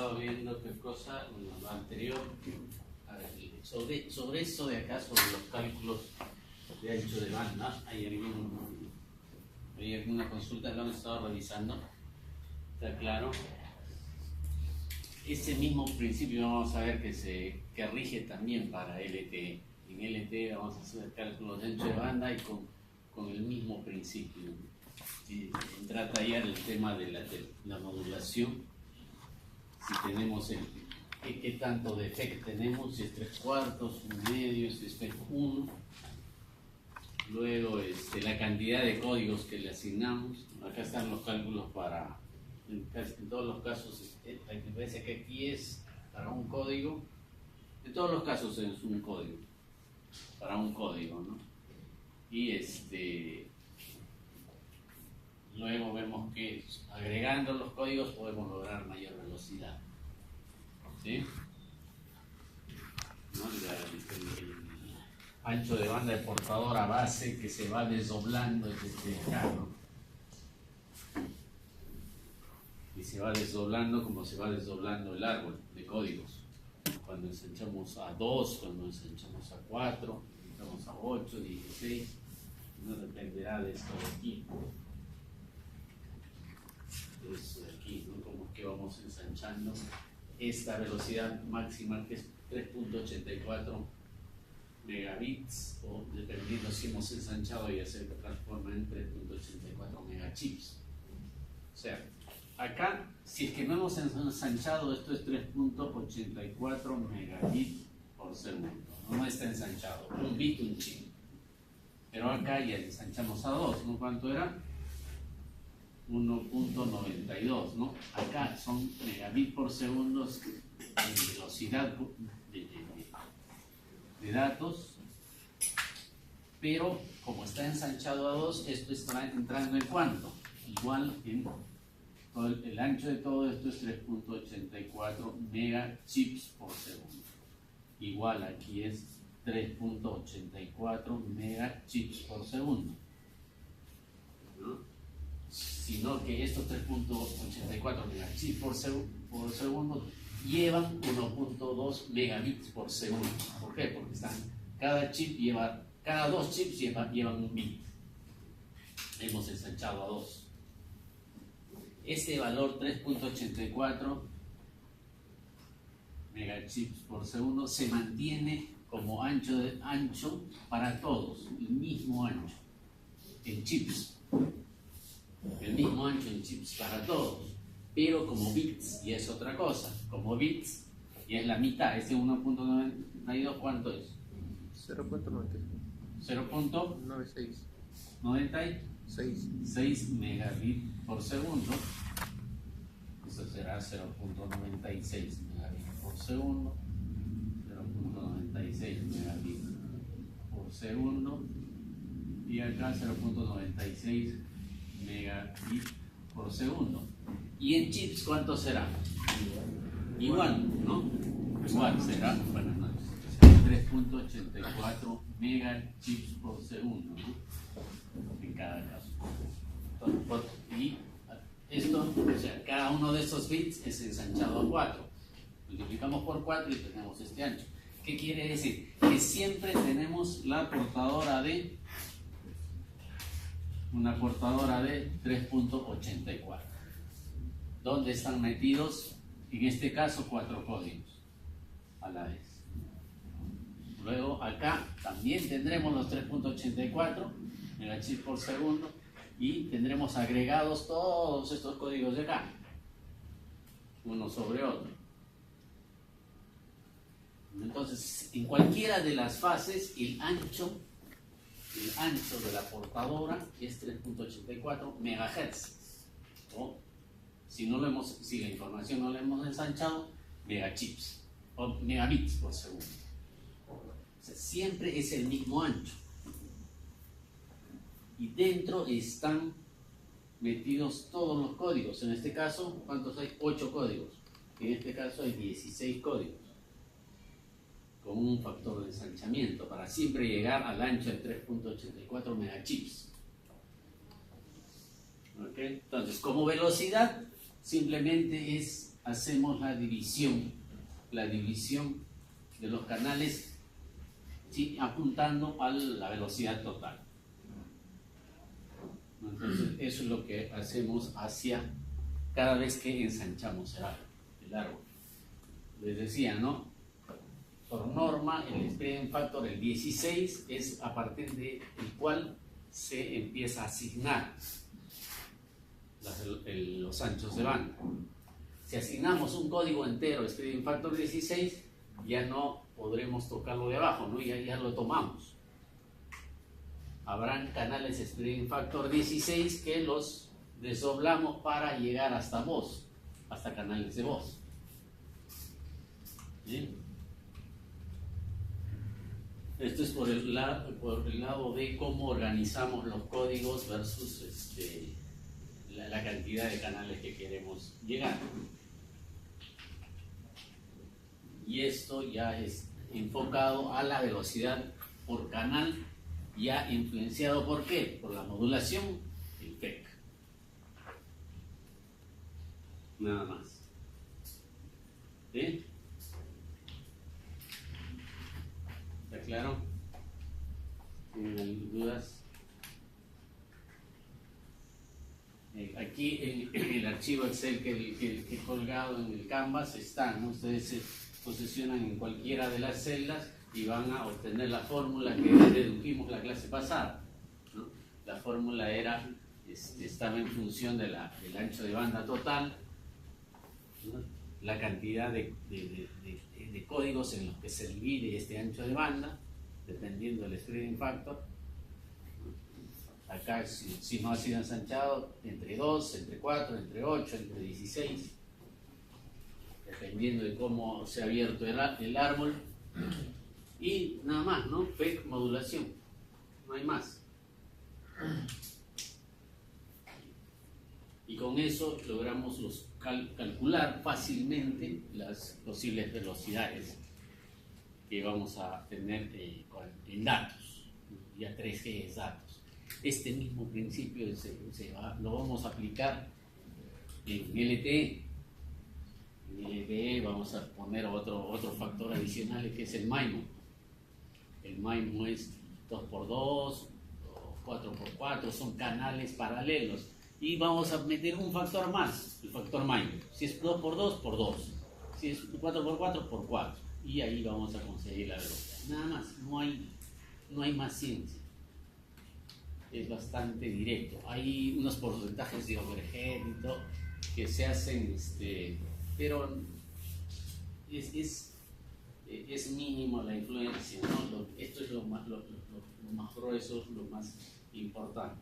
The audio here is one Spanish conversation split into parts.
estado viendo qué cosa, bueno, lo anterior, sobre eso de acá, sobre los cálculos de ancho de banda, hay alguna consulta, lo han estado revisando, está claro. Ese mismo principio vamos a ver que rige también para LTE. En LTE vamos a hacer cálculos de ancho de banda y con el mismo principio. Y trata ya el tema de la modulación. Si tenemos qué tanto de FEC tenemos, si es 3/4, 1/2, si es FEC 1. Luego la cantidad de códigos que le asignamos. Acá están los cálculos en todos los casos, me parece que aquí es para un código. En todos los casos es un código, para un código, ¿no? Y luego vemos que agregando los códigos podemos lograr mayor velocidad, ¿sí? ¿No? El ancho de banda de portadora base que se va desdoblando desde acá, ¿no? Y se va desdoblando como se va desdoblando el árbol de códigos. Cuando ensanchamos a 2, cuando ensanchamos a 4, ensanchamos a 8, 16, no dependerá de esto de aquí. Esto de aquí, ¿no? Como es que vamos ensanchando esta velocidad máxima que es 3.84 megabits, o dependiendo si hemos ensanchado ya se transforma en 3.84 megachips. O sea, acá, si es que no hemos ensanchado, esto es 3.84 megabits por segundo. No está ensanchado, un bit, un chip. Pero acá ya ensanchamos a 2, ¿no? ¿Cuánto era? 1.92, ¿no? Acá son megabits por segundo en velocidad de datos, pero como está ensanchado a 2, esto está entrando en ¿cuánto? Igual en el ancho de todo esto es 3.84 megachips por segundo. Igual aquí es 3.84 megachips por segundo, ¿no? Sino que estos 3.84 megachips por segundo llevan 1.2 megabits por segundo. ¿Por qué? Porque cada dos chips llevan un bit. Hemos ensanchado a 2. Este valor 3.84 megachips por segundo se mantiene como ancho para todos, el mismo ancho en chips, el mismo ancho en chips para todos, pero como bits ya es otra cosa. Como bits ya es la mitad. Este 1.92, ¿cuánto es? 0.96 megabits por segundo. Eso será 0.96 megabits por segundo, 0.96 megabits por segundo, y acá 0.96 megabits por segundo. Y en chips, ¿cuánto será? Igual, ¿no? Igual será, bueno, no, 3.84 megachips por segundo, ¿no? En cada caso. Y esto, o sea, cada uno de esos bits es ensanchado a 4. Multiplicamos por 4 y tenemos este ancho. ¿Qué quiere decir? Que siempre tenemos una portadora de 3.84. ¿Dónde están metidos? En este caso 4 códigos a la vez. Luego acá también tendremos los 3.84 megachips por segundo y tendremos agregados todos estos códigos de acá, uno sobre otro. Entonces, en cualquiera de las fases, el ancho de la portadora es 3.84 megahertz. O si la información no la hemos ensanchado, megachips o megabits por segundo. O sea, siempre es el mismo ancho. Y dentro están metidos todos los códigos. En este caso, ¿cuántos hay? 8 códigos. En este caso hay 16 códigos. Con un factor de ensanchamiento para siempre llegar al ancho de 3.84 megachips. ¿Okay? Entonces, como velocidad, simplemente es hacemos la división de los canales, ¿sí?, apuntando a la velocidad total. Entonces eso es lo que hacemos hacia cada vez que ensanchamos el árbol. Les decía, ¿no? Por norma, el spreading factor, el 16, es a partir del cual se empieza a asignar los anchos de banda. Si asignamos un código entero spreading factor 16, ya no podremos tocarlo de abajo, ¿no? Ya lo tomamos. Habrán canales spreading factor 16 que los desdoblamos para llegar hasta voz, hasta canales de voz. ¿Sí? Esto es por el lado de cómo organizamos los códigos versus la cantidad de canales que queremos llegar. Y esto ya es enfocado a la velocidad por canal, ya influenciado ¿por qué? Por la modulación, el FEC. Nada más. ¿Sí? ¿Está claro? ¿Tienen dudas? Aquí en el archivo Excel que he colgado en el Canvas está, ¿no? Ustedes se posicionan en cualquiera de las celdas y van a obtener la fórmula que dedujimos la clase pasada, ¿no? La fórmula estaba en función del ancho de banda total, ¿no?, la cantidad de códigos en los que se divide este ancho de banda, dependiendo del spreading factor. Acá, si no ha sido ensanchado, entre 2, entre 4, entre 8, entre 16, dependiendo de cómo se ha abierto el árbol. Y nada más, ¿no? FEC modulación, no hay más. Y con eso logramos calcular fácilmente las posibles velocidades que vamos a tener en datos. Ya 3G es datos. Este mismo principio lo vamos a aplicar en LTE. En LTE vamos a poner otro factor adicional que es el MIMO. El MIMO es 2x2, 4x4, son canales paralelos. Y vamos a meter un factor más, el factor MIMO. Si es 2x2, por 2. Si es 4x4, por 4. Y ahí vamos a conseguir la velocidad. Nada más, no hay más ciencia. Es bastante directo. Hay unos porcentajes de overhead y todo que se hacen, pero es mínimo la influencia, ¿no? Esto es lo más grueso, lo más importante.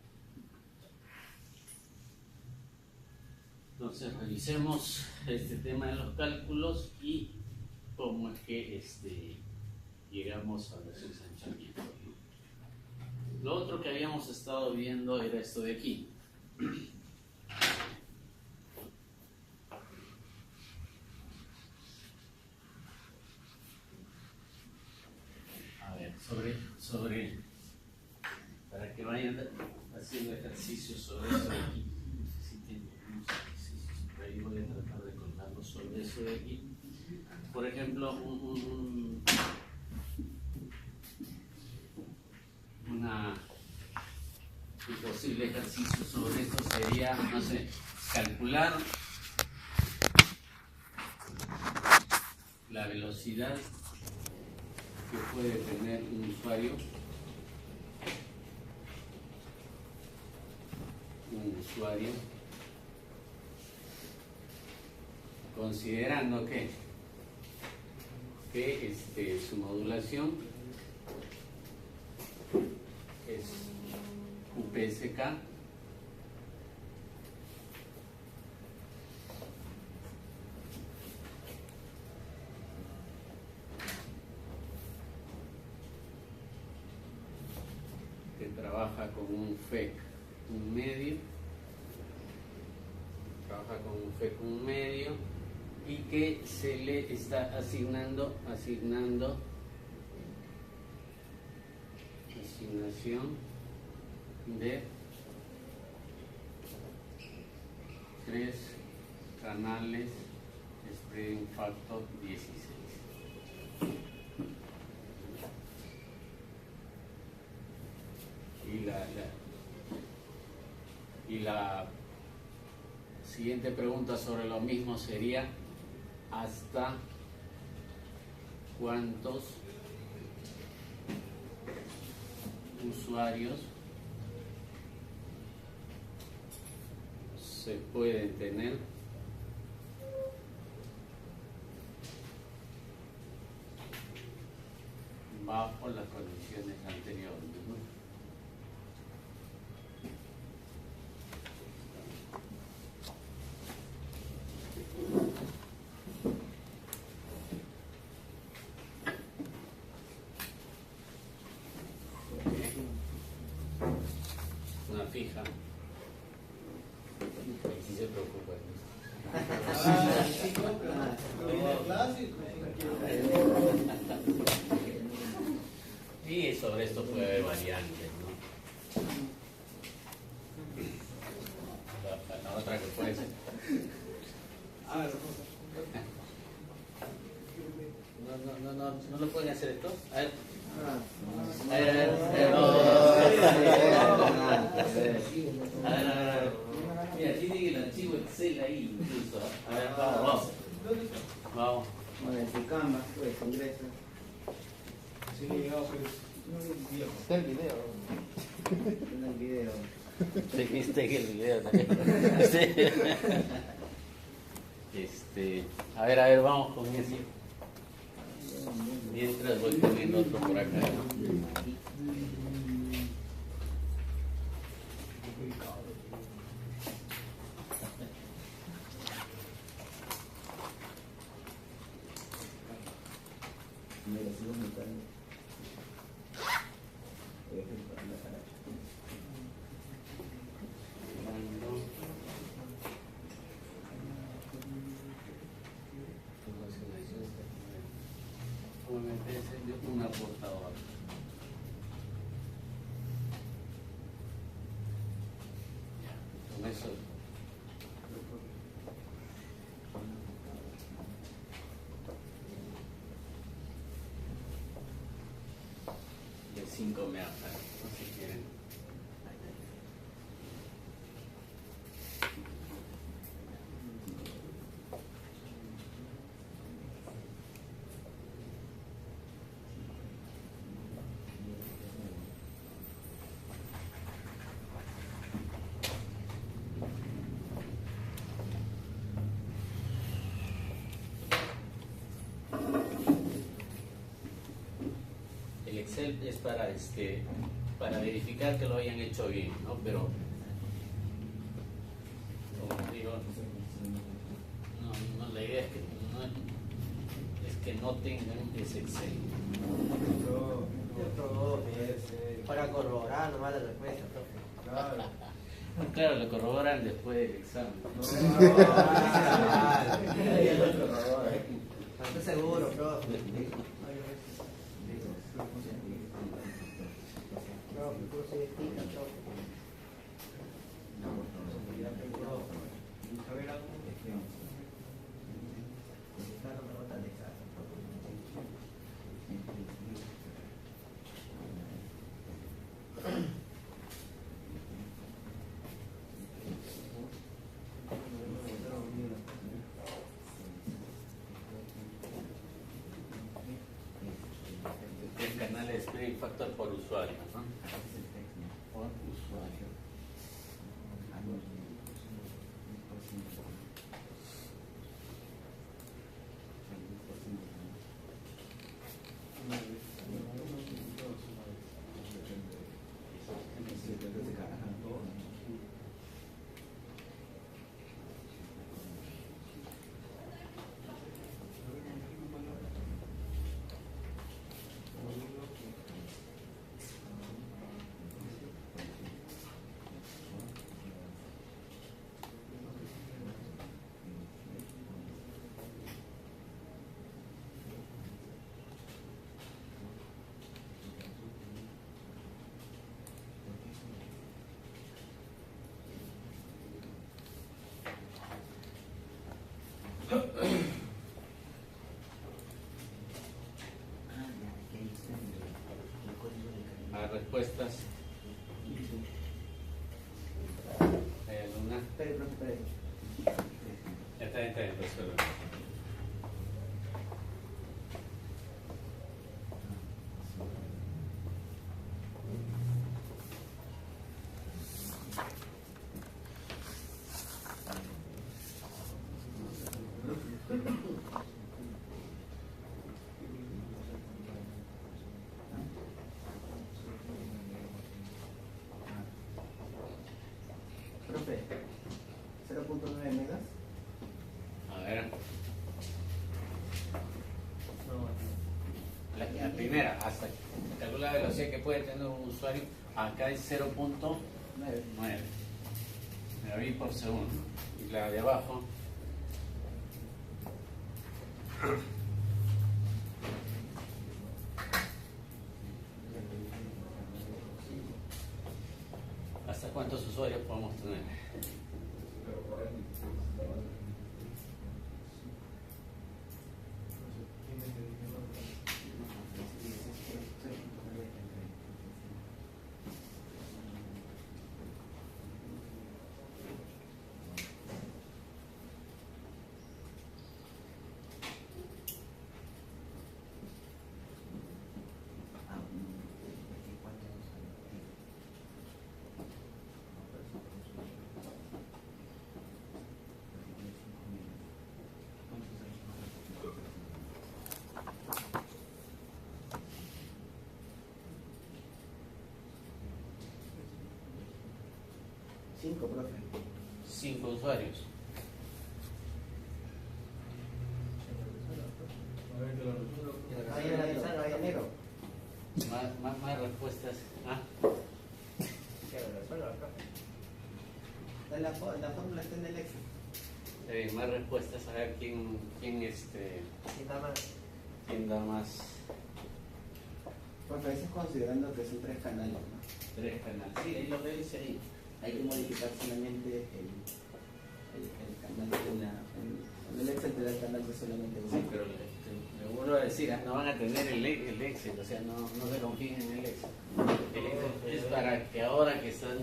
Entonces revisemos este tema de los cálculos y cómo es que llegamos a los ensanchamientos. Lo otro que habíamos estado viendo era esto de aquí. A ver, para que vayan haciendo ejercicios sobre eso de aquí. No sé si tengo unos ejercicios, pero ahí voy a tratar de contarlos sobre eso de aquí. Por ejemplo, un posible ejercicio sobre esto sería, no sé, calcular la velocidad que puede tener un usuario, considerando que su modulación es UPSK que trabaja con un FEC un medio, y que se le está asignación de 3 canales de un factor 16. Y la siguiente pregunta sobre lo mismo sería: ¿hasta cuántos usuarios se pueden tener bajo las condiciones anteriores, ¿no? Una fija. Ahí sí se preocupa. Y sobre esto puede haber variantes, ¿no? La otra que puede ser. No lo pueden hacer esto. A ver. Mira, aquí tiene el archivo Excel ahí incluso. A ver, vamos. Vamos. Bueno, en tu cama, pues, ingresa. Sí, no, pues. Está el video. Está el video. Seguiste el video también. Sí. A ver, vamos con ese. Mientras voy poniendo otro por acá, ¿no? Me lo sigo montando. Una portadora. Con eso. De 5 me hacen, no si quieren. El Excel es para verificar que lo hayan hecho bien, ¿no? Pero como digo, no, la idea es que no tengan ese Excel. Para corroborar nomás la respuesta, profe. Claro. Claro, lo corroboran después del examen. No estoy seguro, profe. Profe, puro se explica, profe. A ver, algo. El canal es Spring Factor por usuario, ¿no? Por usuario. respuestas? ¿Hay alguna? Espere, profe, espere. Está bien, profesor. Profe, 0.9 megas. A ver. La primera, hasta calcula la velocidad que puede tener un usuario. Acá es 0.9 megabits por segundo. Y la de abajo. ¿Hasta cuántos usuarios podemos tener? Cinco, profe. 5 usuarios. Ahí en la ventana, ahí en negro. Más respuestas. ¿Ah? La fórmula está en el Excel. Más respuestas, a ver quién ¿Quién da más? da más. Profe, eso es considerando que son 3 canales, ¿no? 3 canales. Sí, ahí lo que dice ahí. Hay que modificar solamente el canal en el Excel te da el canal de solamente uno. Sí, pero le vuelvo a decir, no van a tener el Excel, o sea, no se confíen en el Excel. El Excel es para que ahora que están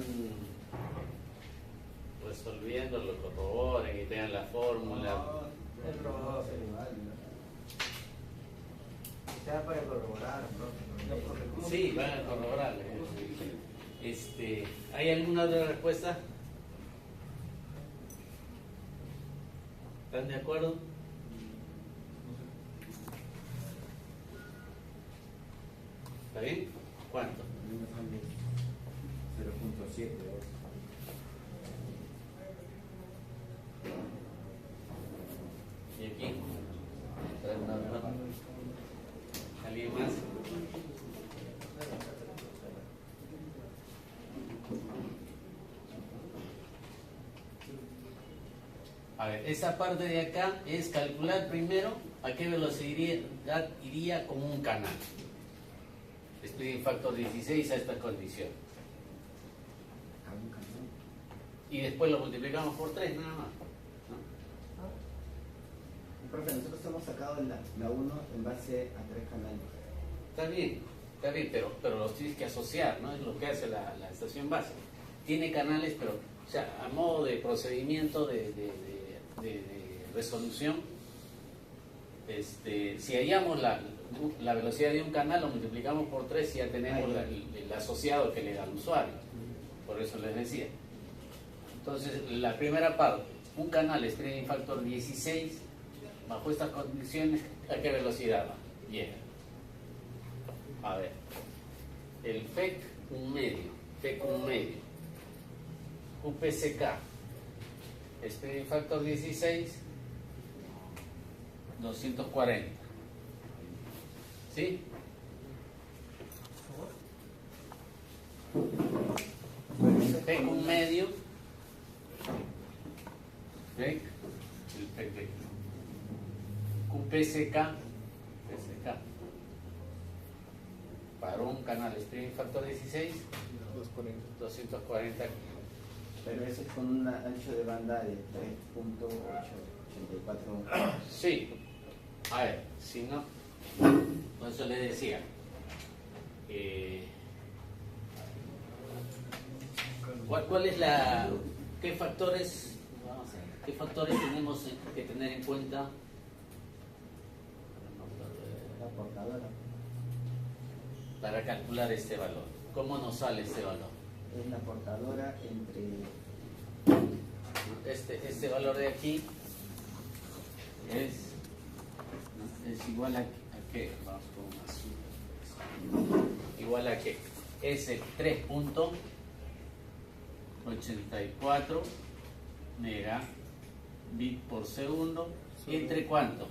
resolviendo lo corroboren y tengan la fórmula. El profe. Está para corroborar, profe. Sí, van a corroborar. ¿Hay alguna otra respuesta? ¿Están de acuerdo? ¿Está bien? ¿Cuánto? 0.7. ¿Y aquí? ¿Alguien más? A ver, esa parte de acá es calcular primero a qué velocidad iría como un canal. Speed factor 16 a esta condición. Y después lo multiplicamos por 3 nada más. Profe, nosotros hemos sacado la 1 en base a 3 canales. Está bien, pero los tienes que asociar, ¿no? Es lo que hace la estación base. Tiene canales, pero, o sea, a modo de procedimiento de resolución, si hallamos la velocidad de un canal, lo multiplicamos por 3 y ya tenemos el asociado que le da al usuario. Por eso les decía. Entonces, la primera parte, un canal speed factor 16, bajo estas condiciones, ¿a qué velocidad va? Llega. A ver, el FEC un medio, UPCK, speed factor 16, 240. ¿Sí? FEC un medio, FEC, el FEC. QPCK, para un canal streaming factor 16, 240. Pero eso es con un ancho de banda de 3.884. Sí, a ver, si no, por eso les decía, ¿Cuál es la... qué factores tenemos que tener en cuenta La portadora para calcular este valor? ¿Cómo nos sale este valor? es la portadora entre Este valor de aquí es igual a qué? Vamos con azul. Igual a qué? Es el 3.84 megabit por segundo. ¿Entre cuánto?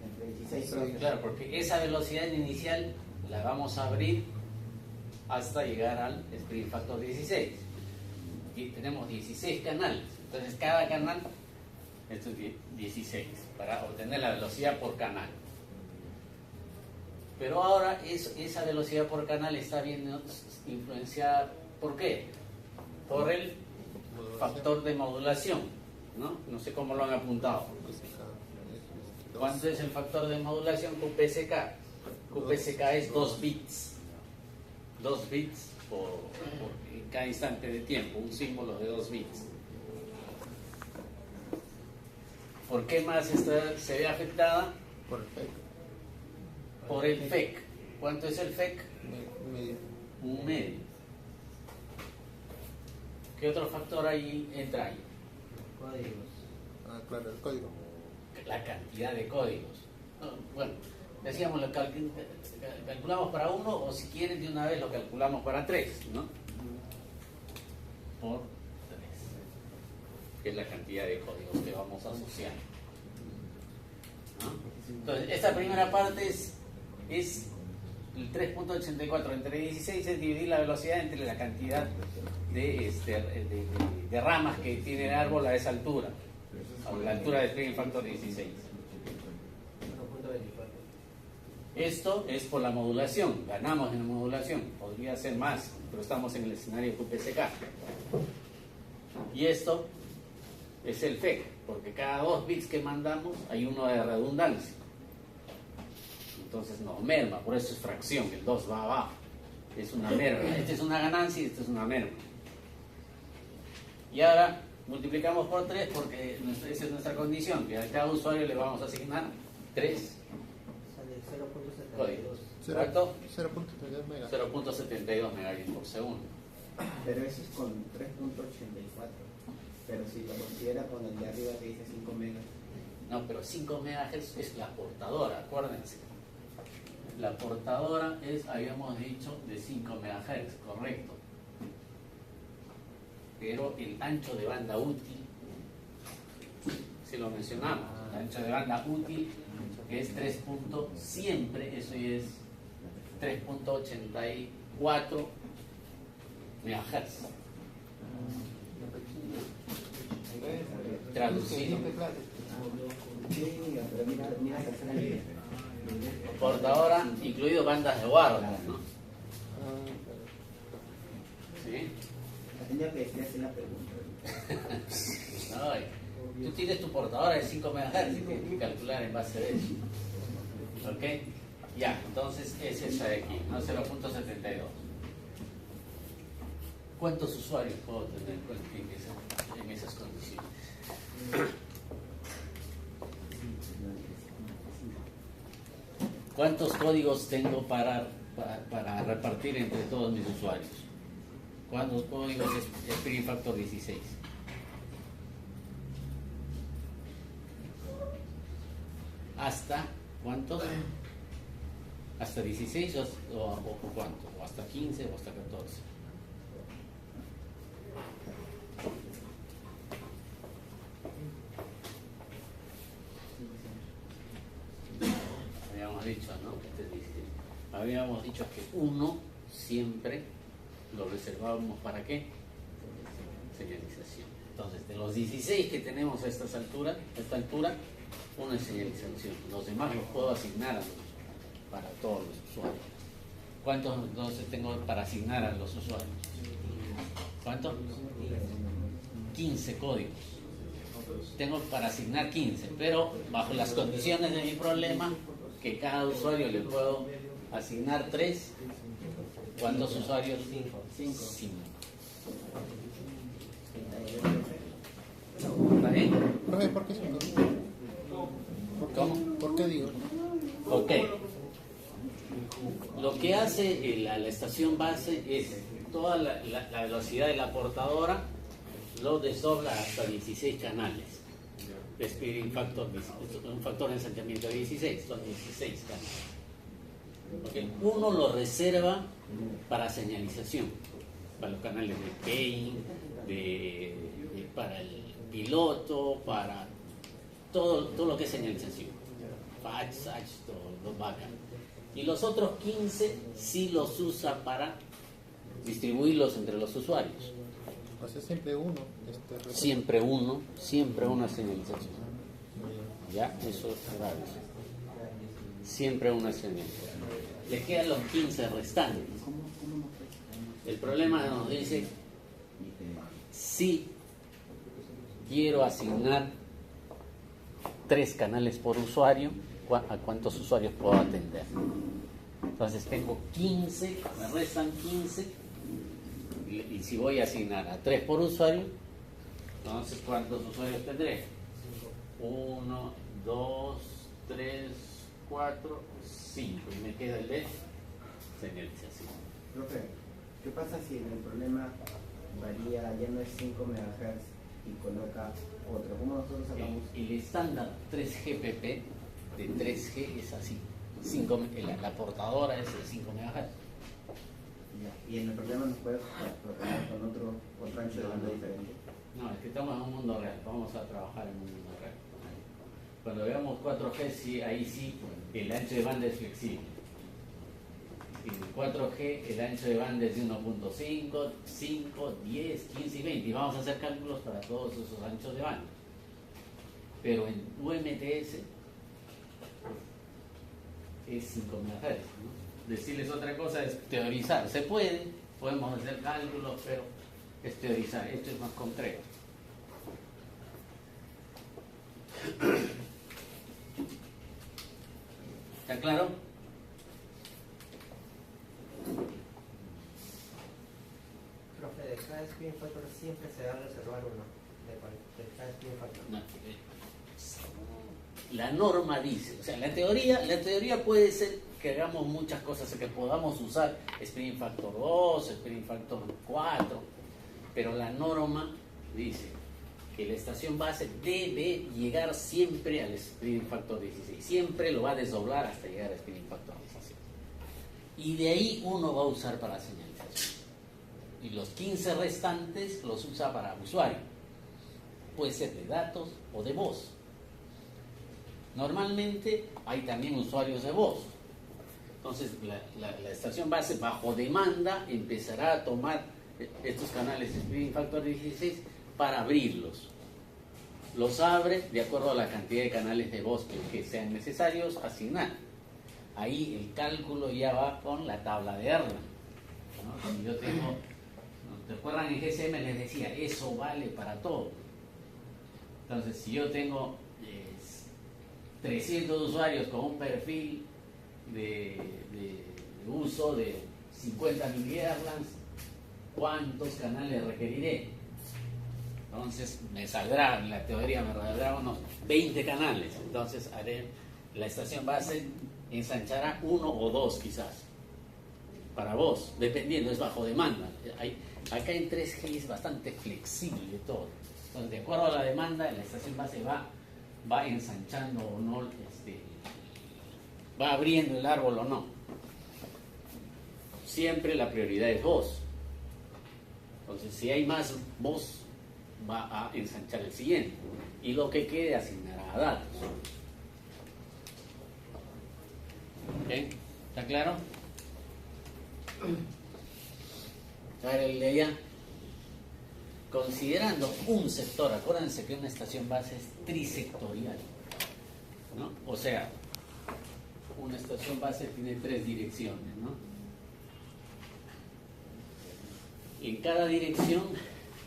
entre 16 Claro, porque esa velocidad inicial la vamos a abrir hasta llegar al sprint factor 16. Y tenemos 16 canales. Entonces cada canal, esto es 16, para obtener la velocidad por canal. Pero ahora esa velocidad por canal está bien influenciada, ¿por qué? Por el factor de modulación, ¿no? No sé cómo lo han apuntado. ¿Cuánto es el factor de modulación QPSK? QPSK es 2 bits. 2 bits por cada instante de tiempo, un símbolo de 2 bits. ¿Por qué más esta se ve afectada? Por el FEC. Por el FEC. ¿Cuánto es el FEC? Medio. Un medio. ¿Qué otro factor ahí entra ahí? Códigos. Ah, claro, el código. La cantidad de códigos. Bueno, decíamos, calculamos para uno, o si quieren de una vez lo calculamos para 3, ¿no? Por 3, que es la cantidad de códigos que vamos a asociar, ¿no? Entonces, esta primera parte es el 3.84 entre 16, es dividir la velocidad entre la cantidad de ramas que tiene el árbol a esa altura, a la altura del sprint factor 16. 1.24. Esto es por la modulación, ganamos en la modulación, podría ser más, pero estamos en el escenario QPSK. Y esto es el FEC, porque cada 2 bits que mandamos hay uno de redundancia. Entonces nos merma, por eso es fracción, el 2 va abajo. Es una merma, esta es una ganancia y esta es una merma. Y ahora multiplicamos por 3 porque esa es nuestra condición, que a cada usuario le vamos a asignar 3 Sale 0.72. códigos. ¿Correcto? 0.32 megas. 0.72 megabits por segundo. pero eso es con 3.84 pero si lo considera con el de arriba que dice 5 megas No, pero 5 MHz es la portadora, acuérdense. La portadora es, habíamos dicho, de 5 MHz, correcto. Pero el ancho de banda útil, si lo mencionamos, el ancho de banda útil es 3. Siempre, eso es 3.84 MHz. Traducido. sí, pero mira la tercera línea Portadora, incluido bandas de guarda, ¿no? Ah, ¿Sí? tenía que decir así la pregunta Ay, tú tienes tu portadora de 5 MHz y tienes que calcular en base de eso. ¿Ok? Ya, entonces es esa de aquí, ¿no? 0.72. ¿Cuántos usuarios puedo tener en esas condiciones? ¿Cuántos códigos tengo para repartir entre todos mis usuarios? ¿Cuántos códigos es Sprint Factor 16? ¿Hasta cuántos? ¿Hasta 16 o cuánto? ¿O hasta 15 o hasta 14? Habíamos dicho, ¿no? Habíamos dicho que 1 siempre lo reservábamos ¿para qué? Señalización. Entonces, de los 16 que tenemos a esta altura, uno es señalización. Los demás los puedo asignar para todos los usuarios. ¿Cuántos entonces tengo para asignar a los usuarios? ¿Cuántos? 15 códigos. Tengo para asignar 15, pero bajo las condiciones de mi problema, que cada usuario le puedo asignar 3. ¿Cuántos usuarios? 5. ¿Está bien? Profe, ¿por qué 5? ¿Cómo? ¿Por qué digo? Ok. Lo que hace la estación base es toda la velocidad de la portadora lo desdobla hasta 16 canales. Speed factor, un factor de ensanchamiento de 16, son 16 canales. Okay. Uno lo reserva para señalización, para los canales de paying, para el piloto, para todo lo que es señalización. Fetch, Satch, todo, los backup. Y los otros 15 sí los usa para distribuirlos entre los usuarios. O sea, siempre uno. Siempre una señalización. Ya, eso es raro. Siempre una señalización. Le quedan los 15 restantes. El problema nos dice si quiero asignar 3 canales por usuario, ¿a cuántos usuarios puedo atender? Entonces tengo 15, me restan 15, y si voy a asignar a 3 por usuario, entonces ¿cuántos usuarios tendré? 1, 2, 3, 4, 5, y me queda el de señalización. Profe, ¿qué pasa si el problema varía, ya no es 5 MHz y coloca otro? ¿Cómo nosotros sacamos? El estándar 3GPP de 3G es así. La portadora es de 5 MHz. Ya. ¿Y en el problema nos puede proponer con otro ancho de banda diferente? No, es que estamos en un mundo real. Vamos a trabajar en un mundo real. Cuando veamos 4G, sí, ahí sí, el ancho de banda es flexible. En 4G el ancho de banda es de 1.5, 5, 10, 15 y 20. Y vamos a hacer cálculos para todos esos anchos de banda. Pero en UMTS es 5 MHz. ¿No? Decirles otra cosa es teorizar. Se puede, podemos hacer cálculos, pero es teorizar. Esto es más concreto. ¿Está claro? Profe, de cada spin factor siempre se va a reservar uno. De cada spin factor. No, la norma dice, o sea, la teoría puede ser que hagamos muchas cosas, que podamos usar spin factor 2, spin factor 4, pero la norma dice que la estación base debe llegar siempre al spin factor 16, siempre lo va a desdoblar hasta llegar al spin factor 16. Y de ahí uno va a usar para señalización. Y los 15 restantes los usa para usuario. Puede ser de datos o de voz. Normalmente hay también usuarios de voz. Entonces la estación base bajo demanda empezará a tomar estos canales de spin factor 16 para abrirlos. Los abre de acuerdo a la cantidad de canales de voz que sean necesarios asignar. Ahí el cálculo ya va con la tabla de Erlang, ¿no? Si yo tengo, ¿te acuerdan? En GSM les decía, eso vale para todo. Entonces, si yo tengo 300 usuarios con un perfil de uso de 50 mHz, ¿cuántos canales requeriré? Entonces me saldrá, en la teoría me saldrá unos 20 canales. Entonces la estación base ensanchará 1 o 2 quizás para vos, dependiendo, es bajo demanda. Acá en 3G es bastante flexible todo. Entonces, de acuerdo a la demanda, la estación base va ensanchando o no, va abriendo el árbol o no. Siempre la prioridad es voz. Entonces, si hay más voz, va a ensanchar el siguiente. Y lo que quede asignará a datos. ¿Ok? ¿Está claro? A ver, el de allá. Considerando un sector, acuérdense que una estación base es trisectorial, ¿no? O sea, una estación base tiene 3 direcciones, ¿no? En cada dirección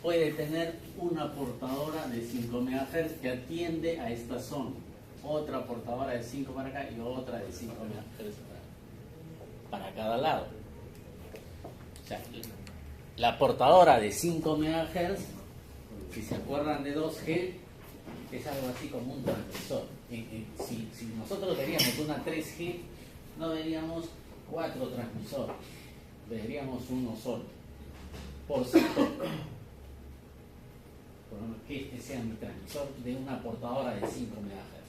puede tener una portadora de 5 MHz que atiende a esta zona, otra portadora de 5 para acá y otra de 5 MHz para cada lado. O sea, la portadora de 5 MHz, si se acuerdan de 2G, es algo así como un transmisor. Si nosotros veríamos una 3G, no veríamos 4 transmisores, veríamos uno solo, por sector. Por lo menos que este sea mi transmisor de una portadora de 5 MHz.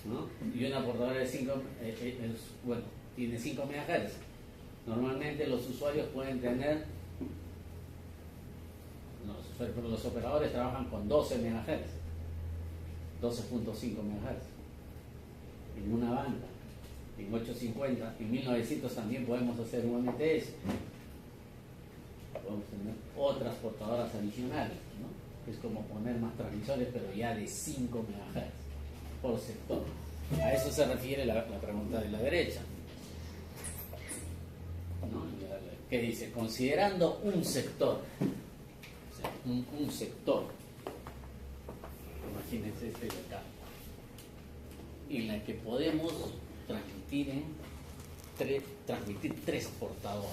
¿No? Y una portadora de 5 bueno, tiene 5 MHz. Normalmente los usuarios pueden tener, los operadores trabajan con 12 MHz, 12.5 MHz en una banda, en 850, en 1900 también podemos hacer un MTS, podemos tener otras portadoras adicionales, ¿no? Es como poner más transmisores, pero ya de 5 MHz por sector. A eso se refiere la pregunta de la derecha, ¿no? Que dice, considerando un sector, o sea, un sector, imagínense este de acá, en la que podemos transmitir tres portadoras.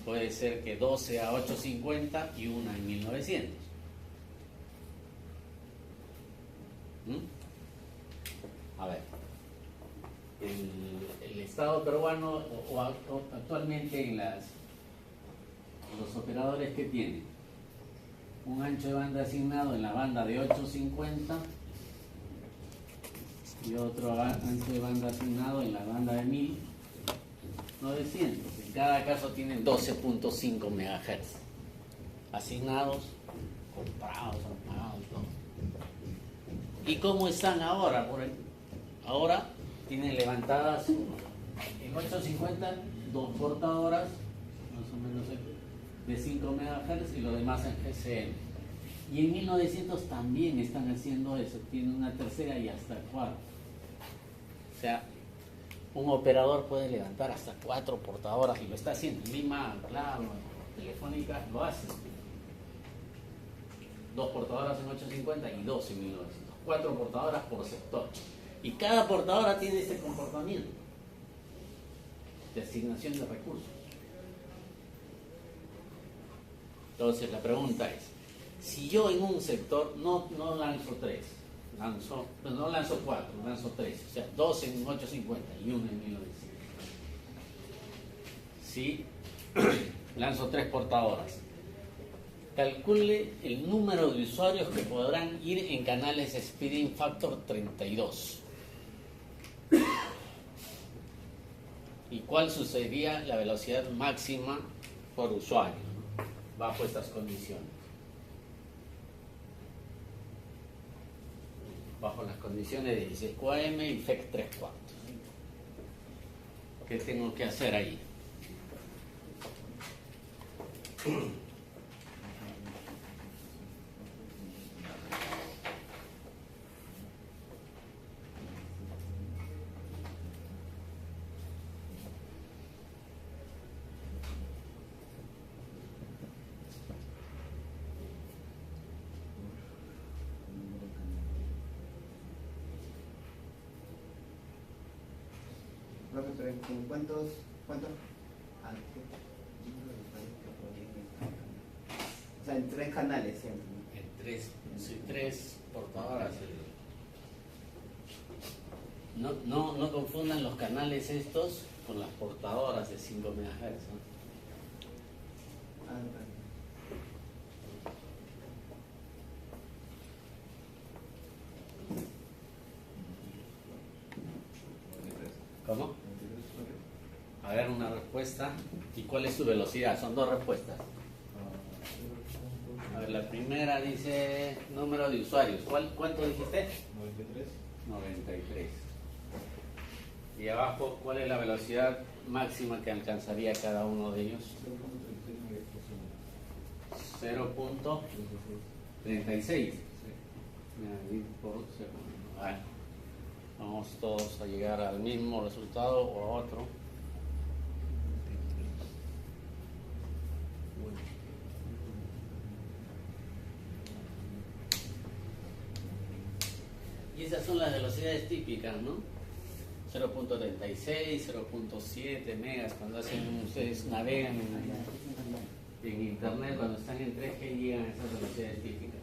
Puede ser que 12 a 850 y una en 1900. A ver, el Estado peruano o actualmente en los operadores que tienen un ancho de banda asignado en la banda de 850 y otro ancho de banda asignado en la banda de 1900. En cada caso tienen 12.5 MHz asignados, comprados, pagados, todo. ¿Y cómo están ahora? Ahora tienen levantadas en 850 dos portadoras, más o menos de 5 MHz y lo demás en GSM. Y en 1900 también están haciendo eso, tienen una tercera y hasta 4. O sea, un operador puede levantar hasta 4 portadoras y lo está haciendo. Lima, Claro, Telefónica lo hace. 2 portadoras en 850 y 2 en 1900. 4 portadoras por sector. Y cada portadora tiene este comportamiento de asignación de recursos. Entonces la pregunta es, si yo en un sector no lanzo 3, no lanzo 4, lanzo 3, o sea, 2 en 850 y 1 en 1900. Si lanzo 3 portadoras, calcule el número de usuarios que podrán ir en canales Speeding Factor 32. ¿Y cuál sería la velocidad máxima por usuario, ¿no? Bajo estas condiciones? Bajo las condiciones de 16 QAM y FEC 3/4. ¿Qué tengo que hacer ahí? Profesor, ¿en cuántos? O sea, en 3 canales siempre. En 3 portadoras. No confundan los canales estos con las portadoras de 5 MHz, ¿no? ¿Cómo? A ver, una respuesta. ¿Y cuál es su velocidad? Son 2 respuestas. A ver, la primera dice número de usuarios. ¿Cuánto dijiste? 93. 93. Y abajo, ¿cuál es la velocidad máxima que alcanzaría cada uno de ellos? 0.36. Por segundo. A ver, vamos todos a llegar al mismo resultado o a otro. Y esas son las velocidades típicas, ¿no? 0.36, 0.7 megas cuando ustedes navegan en internet, cuando están en 3G llegan a esas velocidades típicas.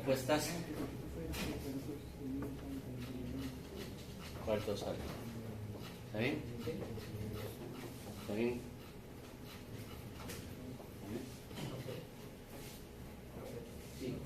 Respuestas. Cuarto salto. ¿Está bien? ¿Está bien? Sí.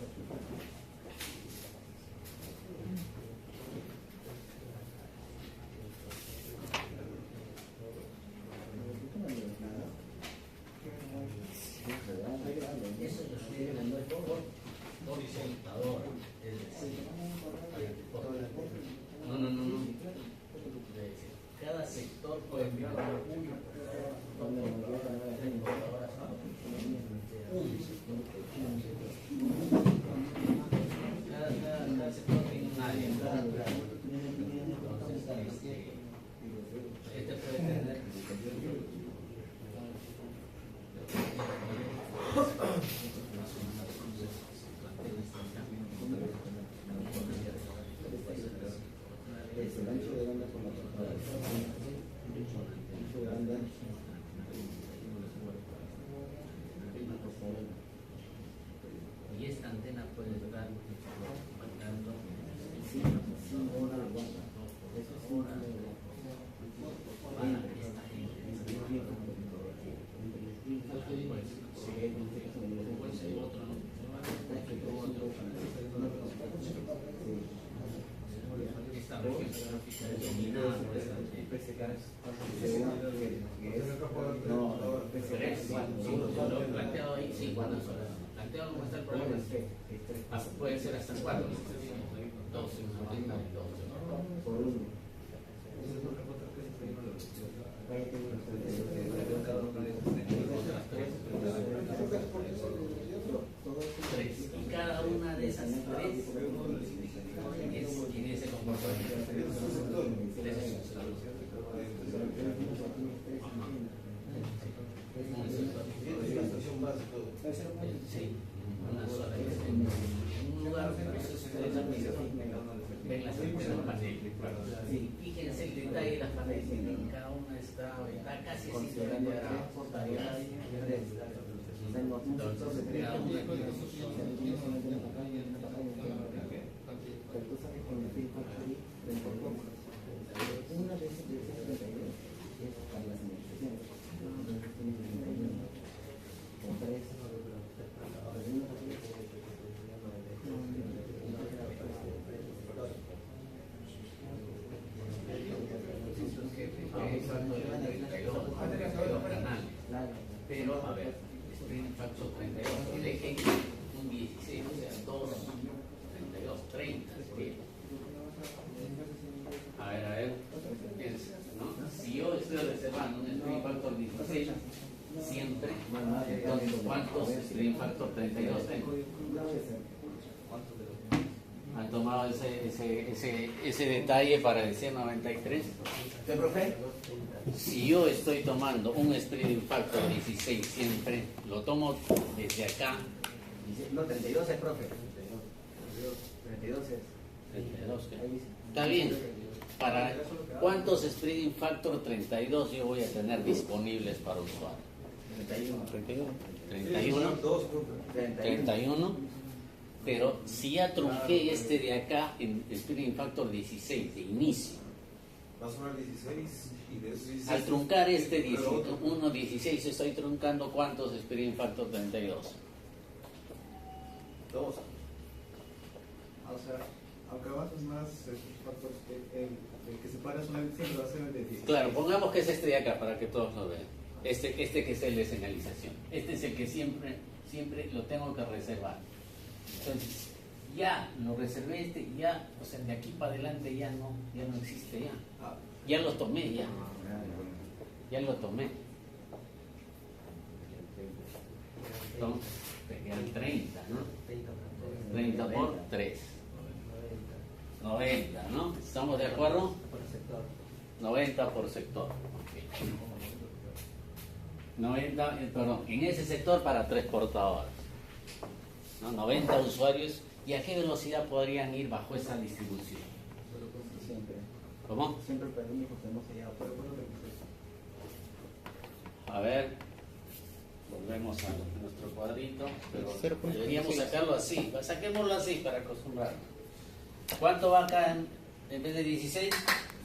No. Cada sector puede enviar cada sector tiene un área. Entonces, este puede tener el ancho de banda con la ancho de banda y esta antena puede estar marcando hora de banda. Eso es hora de banda. Lo planteado ahí, sí, ¿cuántas horas? Planteado cómo está el problema. Puede ser hasta 4, 12, por uno. Tres. Y cada una de esas tres tiene ese comportamiento. Sí, una sola. Ven las antenas paneles. Sí. Fíjense el detalle de las paneles. Cada una está casi Considerando así. tengo un sector de 3 Cada una pero tú sabes que en el Free Factory una de esas 32 es para las negociaciones. Entonces tienes 31 con 3 Pero, a ver, Spring Factor 32, dejen un 16, o sea, 2, 32, 30. A ver, piensa, ¿no? Si yo estoy reservando un Spring Factor 16, siempre, entonces, ¿cuántos Spring Factor 32 tengo? ¿Han tomado ese detalle para decir 93? ¿Qué, profe? Si yo estoy tomando un Spring Factor 16 siempre, lo tomo desde acá. No, 32 es, profe. 32 es. 32, ¿qué? Ahí dice. Está bien. ¿Para cuántos Spring Factor 32 yo voy a tener disponibles para usuario? 31. 31. 31. Pero si ya trunqué este de acá en Spring Factor 16 de inicio, Va a sonar 16 y de esos 16. al truncar este 1.16 estoy truncando ¿cuántos Spring Factor 32? 2. O sea, aunque avances más, esos factores, el que separa solamente siempre va a ser el de 16. Claro, pongamos que es este de acá para que todos lo vean. Este que es el de señalización. Este es el que siempre lo tengo que reservar. Entonces, ya lo reservé ya, o sea, de aquí para adelante ya no existe ya. Ya lo tomé ya. Ya lo tomé. Entonces, pegué al 30, ¿no? 30 por 3. 90, ¿no? ¿Estamos de acuerdo? Por sector. 90 por sector. Okay. 90, perdón, en ese sector para 3 portadores. ¿No? 90 usuarios. ¿Y a qué velocidad podrían ir bajo esa distribución? Siempre. ¿Cómo? Siempre perdimos porque hemos sellado. A ver, volvemos a nuestro cuadrito, pero 0.16. deberíamos sacarlo así. Saquémoslo así para acostumbrarnos. ¿Cuánto va acá en vez de 16?